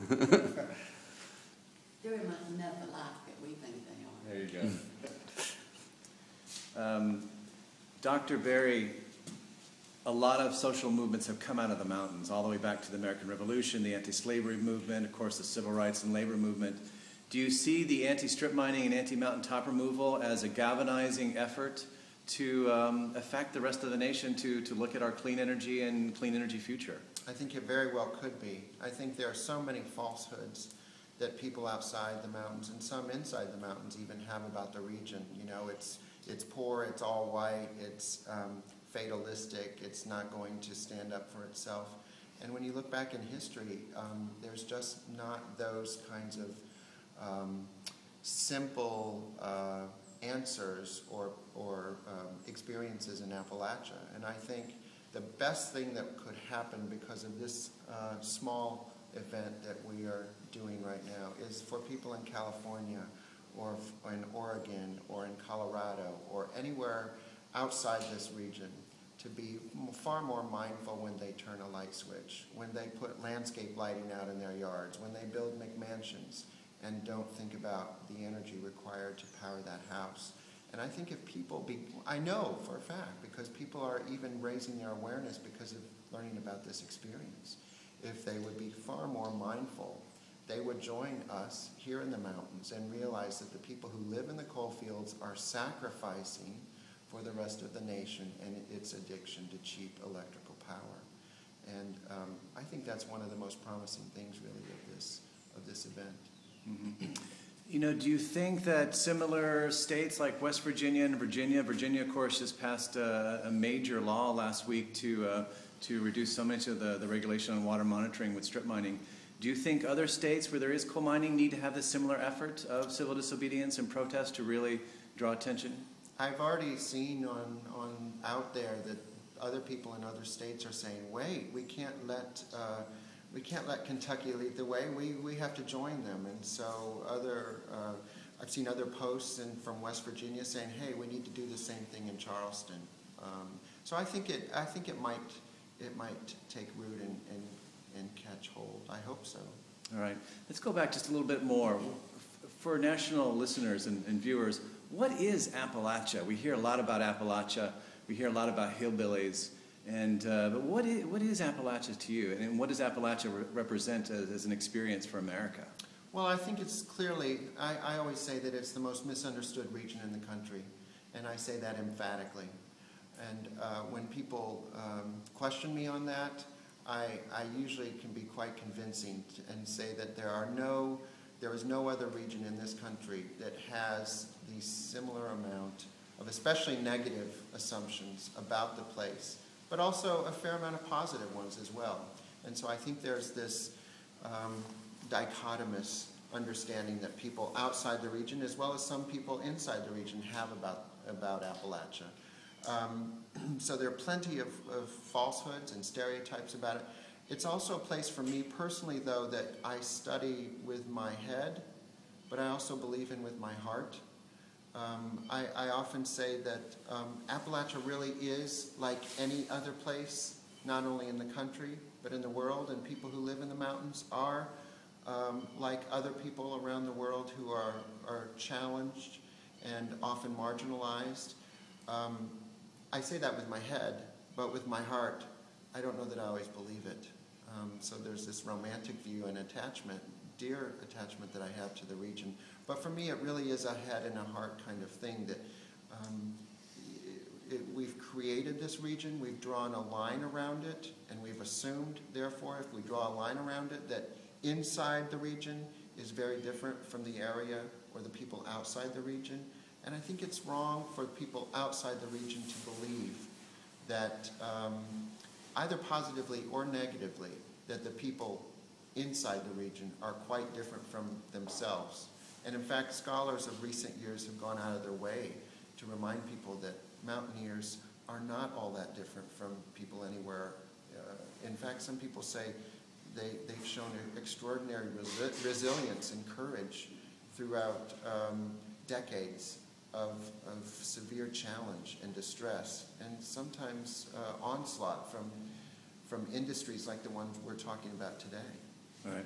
They're enough alike that we think they are. There you go. Dr. Berry, a lot of social movements have come out of the mountains, all the way back to the American Revolution, the anti-slavery movement, of course the civil rights and labor movement. Do you see the anti-strip mining and anti-mountaintop removal as a galvanizing effort to affect the rest of the nation to look at our clean energy and clean energy future? I think it very well could be. I think there are so many falsehoods that people outside the mountains and some inside the mountains even have about the region. You know, it's poor, it's all white, it's fatalistic, it's not going to stand up for itself. And when you look back in history, there's just not those kinds of simple answers or experiences in Appalachia. And I think the best thing that could happen because of this small event that we are doing right now is for people in California or in Oregon or in Colorado or anywhere outside this region to be far more mindful when they turn a light switch, when they put landscape lighting out in their yards, when they build McMansions and don't think about the energy required to power that house. And I think if people I know for a fact, because people are even raising their awareness because of learning about this experience, if they would be far more mindful, they would join us here in the mountains and realize that the people who live in the coal fields are sacrificing for the rest of the nation and its addiction to cheap electrical power. And I think that's one of the most promising things, really, of this event. Mm-hmm. You know, do you think that similar states like West Virginia and Virginia, of course, just passed a major law last week to reduce so much of the regulation on water monitoring with strip mining. Do you think other states where there is coal mining need to have this similar effort of civil disobedience and protest to really draw attention? I've already seen on out there that other people in other states are saying, wait, we can't let Kentucky lead the way. We have to join them. And so I've seen other posts from West Virginia saying, hey, we need to do the same thing in Charleston. So I think it might take root and catch hold. I hope so. All right. Let's go back just a little bit more. For national listeners and viewers, what is Appalachia? We hear a lot about Appalachia. We hear a lot about hillbillies. But what is Appalachia to you? And what does Appalachia represent as an experience for America? Well, I think it's clearly, I always say that it's the most misunderstood region in the country. And I say that emphatically. And when people question me on that, I usually can be quite convincing and say that there is no other region in this country that has the similar amount of especially negative assumptions about the place, but also a fair amount of positive ones as well. And so I think there's this dichotomous understanding that people outside the region, as well as some people inside the region, have about Appalachia. So there are plenty of falsehoods and stereotypes about it. It's also a place for me personally, though, that I study with my head, but I also believe in with my heart. I often say that Appalachia really is like any other place, not only in the country, but in the world, and people who live in the mountains are like other people around the world who are challenged and often marginalized. I say that with my head, but with my heart, I don't know that I always believe it. So there's this romantic view and attachment, dear attachment that I have to the region. But for me, it really is a head and a heart kind of thing that we've created this region, we've drawn a line around it, and we've assumed, therefore, if we draw a line around it, that inside the region is very different from the area or the people outside the region. And I think it's wrong for people outside the region to believe that either positively or negatively, that the people inside the region are quite different from themselves. And in fact, scholars of recent years have gone out of their way to remind people that mountaineers are not all that different from people anywhere. In fact, some people say they've shown extraordinary resilience and courage throughout decades of severe challenge and distress, and sometimes onslaught from industries like the ones we're talking about today. All right.